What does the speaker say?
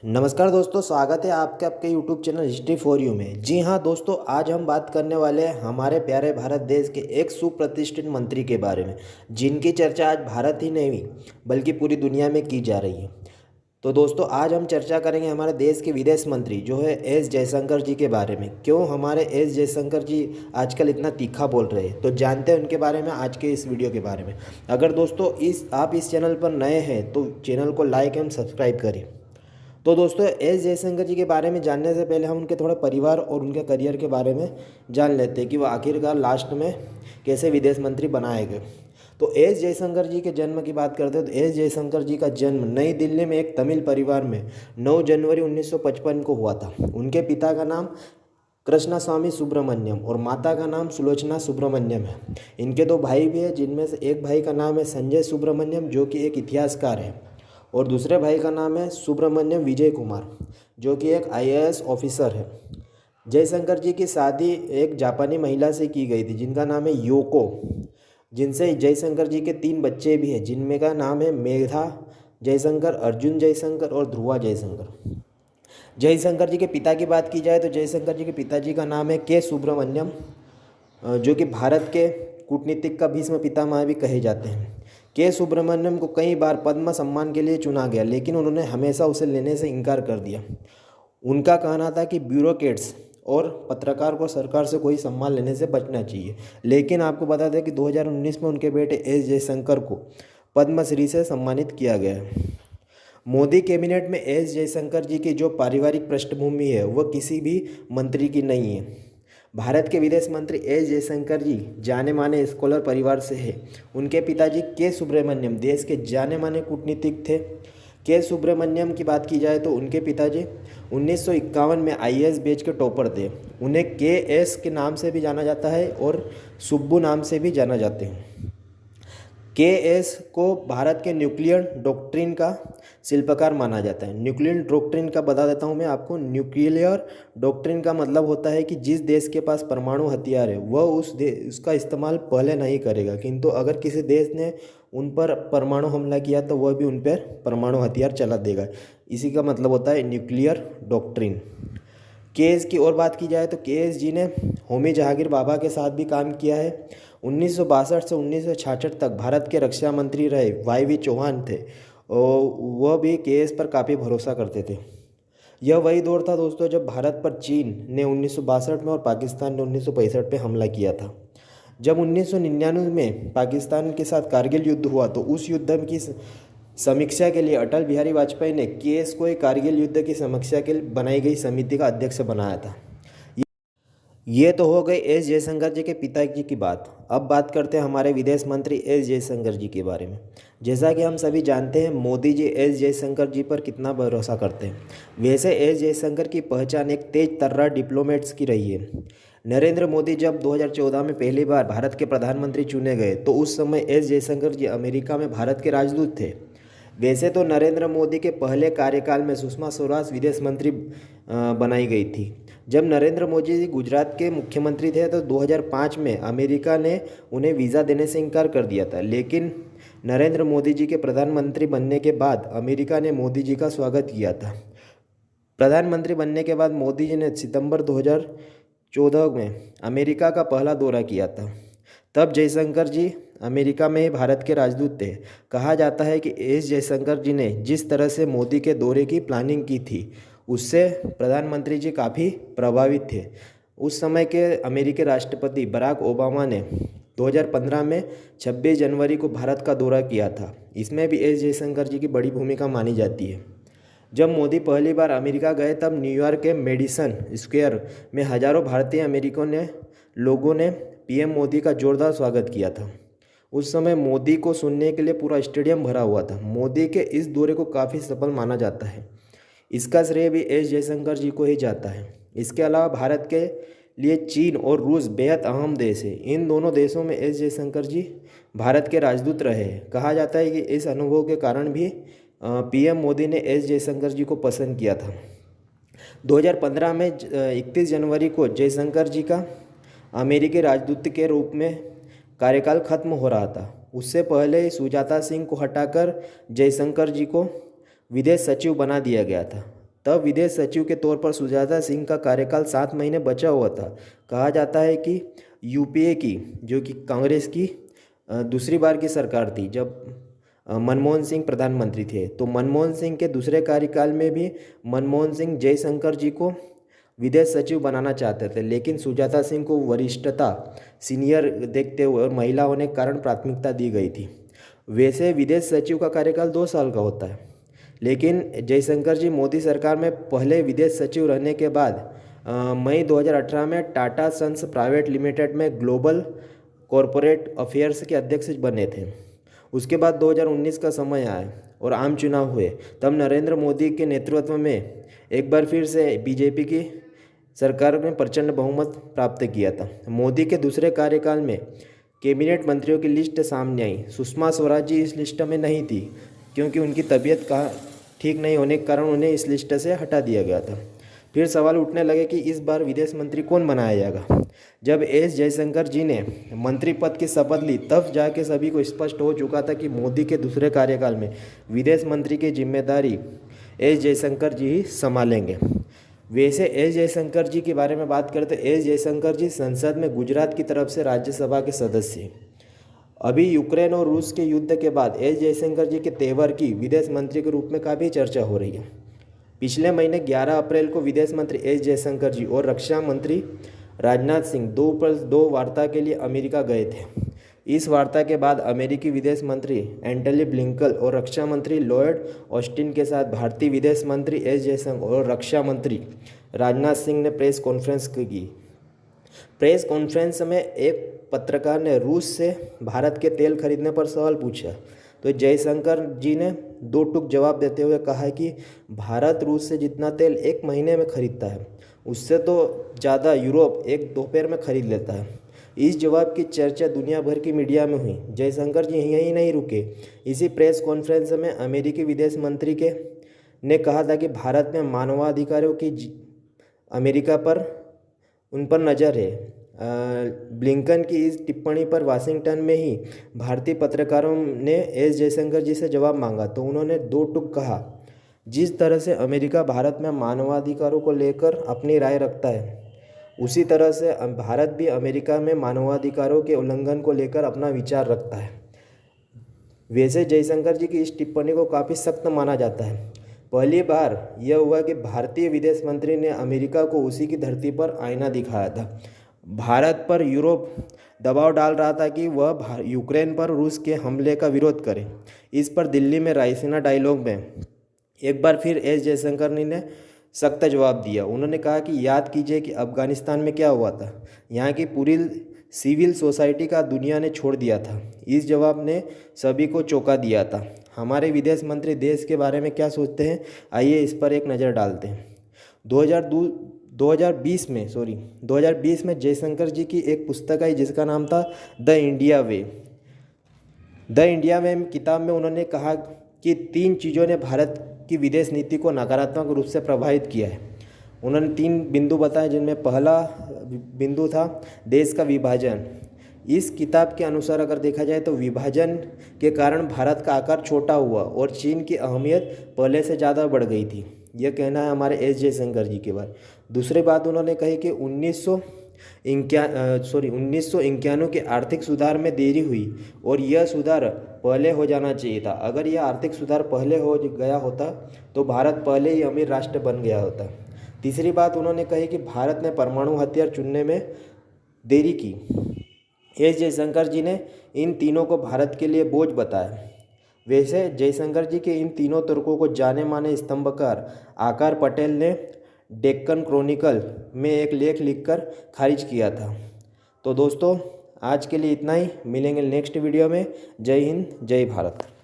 नमस्कार दोस्तों, स्वागत है आपके आपके YouTube channel history for you में। जी हाँ दोस्तों, आज हम बात करने वाले हैं हमारे प्यारे भारत देश के एक सुप्रतिष्ठित मंत्री के बारे में, जिनकी चर्चा आज भारत ही नहीं बल्कि पूरी दुनिया में की जा रही है। तो दोस्तों, आज हम चर्चा करेंगे हमारे देश के विदेश मंत्री जो है एस जयशंकर जी के बारे में। क्यों हमारे एस जयशंकर जी आजकल इतना तीखा बोल रहे हैं, तो जानते हैं उनके बारे में आज के इस वीडियो के बारे में। अगर दोस्तों आप इस चैनल पर नए हैं तो चैनल को लाइक एवं सब्सक्राइब करें। तो दोस्तों, एस जयशंकर जी के बारे में जानने से पहले हम उनके थोड़े परिवार और उनके करियर के बारे में जान लेते हैं कि वो आखिरकार लास्ट में कैसे विदेश मंत्री बनाए गए। तो एस जयशंकर जी के जन्म की बात करते हैं तो एस जयशंकर जी का जन्म नई दिल्ली में एक तमिल परिवार में 9 जनवरी 1955 को हुआ था। उनके पिता का नाम कृष्णास्वामी सुब्रमण्यम और माता का नाम सुलोचना सुब्रमण्यम है। इनके 2 भाई भी हैं, जिनमें से एक भाई का नाम है संजय सुब्रमण्यम जो कि एक इतिहासकार है, और दूसरे भाई का नाम है सुब्रमण्यम विजय कुमार जो कि एक आईएएस ऑफिसर है। जयशंकर जी की शादी एक जापानी महिला से की गई थी जिनका नाम है योको, जिनसे जयशंकर जी के 3 बच्चे भी हैं, जिनमें का नाम है मेधा जयशंकर, अर्जुन जयशंकर और ध्रुवा जयशंकर। जयशंकर जी के पिता की बात की जाए तो जयशंकर जी के पिताजी का नाम है के सुब्रमण्यम, जो कि भारत के कूटनीतिक का भीष्म पितामह भी कहे जाते हैं। के सुब्रमण्यम को कई बार पद्म सम्मान के लिए चुना गया, लेकिन उन्होंने हमेशा उसे लेने से इनकार कर दिया। उनका कहना था कि ब्यूरोक्रेट्स और पत्रकार को सरकार से कोई सम्मान लेने से बचना चाहिए। लेकिन आपको बता दें कि 2019 में उनके बेटे एस जयशंकर को पद्मश्री से सम्मानित किया गया है। मोदी कैबिनेट में एस जयशंकर जी की जो पारिवारिक पृष्ठभूमि है वह किसी भी मंत्री की नहीं है। भारत के विदेश मंत्री एस जयशंकर जी जाने माने स्कॉलर परिवार से है। उनके पिताजी के सुब्रमण्यम देश के जाने माने कूटनीतिक थे। के सुब्रमण्यम की बात की जाए तो उनके पिताजी 1951 में आईएएस बैच के टॉपर थे। उन्हें के एस के नाम से भी जाना जाता है और सुब्बू नाम से भी जाना जाते हैं। के एस को भारत के न्यूक्लियर डॉक्ट्रिन का शिल्पकार माना जाता है। न्यूक्लियर डॉक्ट्रिन का बता देता हूँ मैं आपको। न्यूक्लियर डॉक्ट्रिन का मतलब होता है कि जिस देश के पास परमाणु हथियार है वह उसका इस्तेमाल पहले नहीं करेगा, किंतु अगर किसी देश ने उन पर परमाणु हमला किया तो वह भी उन पर परमाणु हथियार चला देगा। इसी का मतलब होता है न्यूक्लियर डॉक्ट्रिन। केएस की और बात की जाए तो केएस जी ने होमी जहांगीर बाबा के साथ भी काम किया है। 1962 से 1966 तक भारत के रक्षा मंत्री रहे वाई चौहान थे और वह भी केएस पर काफ़ी भरोसा करते थे। यह वही दौर था दोस्तों जब भारत पर चीन ने 1962 में और पाकिस्तान ने 1965 में हमला किया था। जब 1999 में पाकिस्तान के साथ कारगिल युद्ध हुआ तो उस युद्ध की समीक्षा के लिए अटल बिहारी वाजपेयी ने केएस को एक कारगिल युद्ध की समीक्षा के लिए बनाई गई समिति का अध्यक्ष बनाया था। ये तो हो गई एस जयशंकर जी के पिताजी की बात। अब बात करते हैं हमारे विदेश मंत्री एस जयशंकर जी के बारे में। जैसा कि हम सभी जानते हैं मोदी जी एस जयशंकर जी पर कितना भरोसा करते हैं। वैसे एस जयशंकर की पहचान एक तेज तर्रार डिप्लोमेट्स की रही है। नरेंद्र मोदी जब 2014 में पहली बार भारत के प्रधानमंत्री चुने गए तो उस समय एस जयशंकर जी अमेरिका में भारत के राजदूत थे। वैसे तो नरेंद्र मोदी के पहले कार्यकाल में सुषमा स्वराज विदेश मंत्री बनाई गई थी। जब नरेंद्र मोदी जी गुजरात के मुख्यमंत्री थे तो 2005 में अमेरिका ने उन्हें वीज़ा देने से इनकार कर दिया था, लेकिन नरेंद्र मोदी जी के प्रधानमंत्री बनने के बाद अमेरिका ने मोदी जी का स्वागत किया था। प्रधानमंत्री बनने के बाद मोदी जी ने सितंबर 2014 में अमेरिका का पहला दौरा किया था। तब जयशंकर जी अमेरिका में ही भारत के राजदूत थे। कहा जाता है कि एस जयशंकर जी ने जिस तरह से मोदी के दौरे की प्लानिंग की थी उससे प्रधानमंत्री जी काफ़ी प्रभावित थे। उस समय के अमेरिकी राष्ट्रपति बराक ओबामा ने 2015 में 26 जनवरी को भारत का दौरा किया था। इसमें भी एस जयशंकर जी की बड़ी भूमिका मानी जाती है। जब मोदी पहली बार अमेरिका गए तब न्यूयॉर्क के मेडिसन स्क्वायर में हजारों भारतीय अमेरिकन लोगों ने पीएम मोदी का जोरदार स्वागत किया था। उस समय मोदी को सुनने के लिए पूरा स्टेडियम भरा हुआ था। मोदी के इस दौरे को काफ़ी सफल माना जाता है। इसका श्रेय भी एस जयशंकर जी को ही जाता है। इसके अलावा भारत के लिए चीन और रूस बेहद अहम देश है। इन दोनों देशों में एस जयशंकर जी भारत के राजदूत रहे हैं। कहा जाता है कि इस अनुभव के कारण भी पीएम मोदी ने एस जयशंकर जी को पसंद किया था। 2015 में 31 जनवरी को जयशंकर जी का अमेरिकी राजदूत के रूप में कार्यकाल खत्म हो रहा था। उससे पहले सुजाता सिंह को हटाकर जयशंकर जी को विदेश सचिव बना दिया गया था। तब विदेश सचिव के तौर पर सुजाता सिंह का कार्यकाल 7 महीने बचा हुआ था। कहा जाता है कि यूपीए की, जो कि कांग्रेस की दूसरी बार की सरकार थी, जब मनमोहन सिंह प्रधानमंत्री थे, तो मनमोहन सिंह के दूसरे कार्यकाल में भी मनमोहन सिंह जयशंकर जी को विदेश सचिव बनाना चाहते थे, लेकिन सुजाता सिंह को वरिष्ठता, सीनियर देखते हुए और महिला होने के कारण प्राथमिकता दी गई थी। वैसे विदेश सचिव का कार्यकाल 2 साल का होता है, लेकिन जयशंकर जी मोदी सरकार में पहले विदेश सचिव रहने के बाद मई 2018 में टाटा सन्स प्राइवेट लिमिटेड में ग्लोबल कॉरपोरेट अफेयर्स के अध्यक्ष बने थे। उसके बाद 2019 का समय आया और आम चुनाव हुए, तब नरेंद्र मोदी के नेतृत्व में एक बार फिर से बीजेपी की सरकार ने प्रचंड बहुमत प्राप्त किया था। मोदी के दूसरे कार्यकाल में कैबिनेट मंत्रियों की लिस्ट सामने आई। सुषमा स्वराज जी इस लिस्ट में नहीं थी, क्योंकि उनकी तबीयत का ठीक नहीं होने के कारण उन्हें इस लिस्ट से हटा दिया गया था। फिर सवाल उठने लगे कि इस बार विदेश मंत्री कौन बनाया जाएगा। जब एस जयशंकर जी ने मंत्री पद की शपथ ली, तब जाके सभी को स्पष्ट हो चुका था कि मोदी के दूसरे कार्यकाल में विदेश मंत्री की जिम्मेदारी एस जयशंकर जी ही संभालेंगे। वैसे एस जयशंकर जी के बारे में बात करते, एस जयशंकर जी संसद में गुजरात की तरफ से राज्यसभा के सदस्य हैं। अभी यूक्रेन और रूस के युद्ध के बाद एस जयशंकर जी के तेवर की विदेश मंत्री के रूप में काफ़ी चर्चा हो रही है। पिछले महीने 11 अप्रैल को विदेश मंत्री एस जयशंकर जी और रक्षा मंत्री राजनाथ सिंह 2+2 वार्ता के लिए अमेरिका गए थे। इस वार्ता के बाद अमेरिकी विदेश मंत्री एंटनी ब्लिंकन और रक्षा मंत्री लॉयड ऑस्टिन के साथ भारतीय विदेश मंत्री एस जयशंकर और रक्षा मंत्री राजनाथ सिंह ने प्रेस कॉन्फ्रेंस की। प्रेस कॉन्फ्रेंस में एक पत्रकार ने रूस से भारत के तेल खरीदने पर सवाल पूछा, तो जयशंकर जी ने 2 टूक जवाब देते हुए कहा कि भारत रूस से जितना तेल 1 महीने में खरीदता है, उससे तो ज़्यादा यूरोप 1 दोपहर में खरीद लेता है। इस जवाब की चर्चा दुनिया भर की मीडिया में हुई। जयशंकर जी यहीं नहीं रुके। इसी प्रेस कॉन्फ्रेंस में अमेरिकी विदेश मंत्री ने कहा था कि भारत में मानवाधिकारों की अमेरिका पर उन पर नज़र है। ब्लिंकन की इस टिप्पणी पर वाशिंगटन में ही भारतीय पत्रकारों ने एस जयशंकर जी से जवाब मांगा, तो उन्होंने 2 टूक कहा, जिस तरह से अमेरिका भारत में मानवाधिकारों को लेकर अपनी राय रखता है, उसी तरह से भारत भी अमेरिका में मानवाधिकारों के उल्लंघन को लेकर अपना विचार रखता है। वैसे जयशंकर जी की इस टिप्पणी को काफ़ी सख्त माना जाता है। पहली बार यह हुआ कि भारतीय विदेश मंत्री ने अमेरिका को उसी की धरती पर आईना दिखाया था। भारत पर यूरोप दबाव डाल रहा था कि वह यूक्रेन पर रूस के हमले का विरोध करे। इस पर दिल्ली में रायसीना डायलॉग में एक बार फिर एस जयशंकर ने सख्त जवाब दिया। उन्होंने कहा कि याद कीजिए कि अफ़गानिस्तान में क्या हुआ था, यहाँ की पूरी सिविल सोसाइटी का दुनिया ने छोड़ दिया था। इस जवाब ने सभी को चौंका दिया था। हमारे विदेश मंत्री देश के बारे में क्या सोचते हैं, आइए इस पर एक नज़र डालते हैं। 2020 में जयशंकर जी की एक पुस्तक आई जिसका नाम था the India way. The India way किताब में उन्होंने कहा कि 3 चीज़ों ने भारत की विदेश नीति को नकारात्मक रूप से प्रभावित किया है। उन्होंने 3 बिंदु बताए, जिनमें पहला बिंदु था देश का विभाजन। इस किताब के अनुसार अगर देखा जाए तो विभाजन के कारण भारत का आकार छोटा हुआ और चीन की अहमियत पहले से ज़्यादा बढ़ गई थी। यह कहना है हमारे एस जयशंकर जी के बारे। दूसरी बात उन्होंने कही कि 1991 के आर्थिक सुधार में देरी हुई और यह सुधार पहले हो जाना चाहिए था। अगर यह आर्थिक सुधार पहले हो गया होता तो भारत पहले ही अमीर राष्ट्र बन गया होता। तीसरी बात उन्होंने कही कि भारत ने परमाणु हथियार चुनने में देरी की। एस जयशंकर जी ने इन तीनों को भारत के लिए बोझ बताया। वैसे जयशंकर जी के इन तीनों तर्कों को जाने माने स्तंभकार आकार पटेल ने डेक्कन क्रॉनिकल में एक लेख लिखकर खारिज किया था। तो दोस्तों आज के लिए इतना ही, मिलेंगे नेक्स्ट वीडियो में। जय हिंद, जय भारत।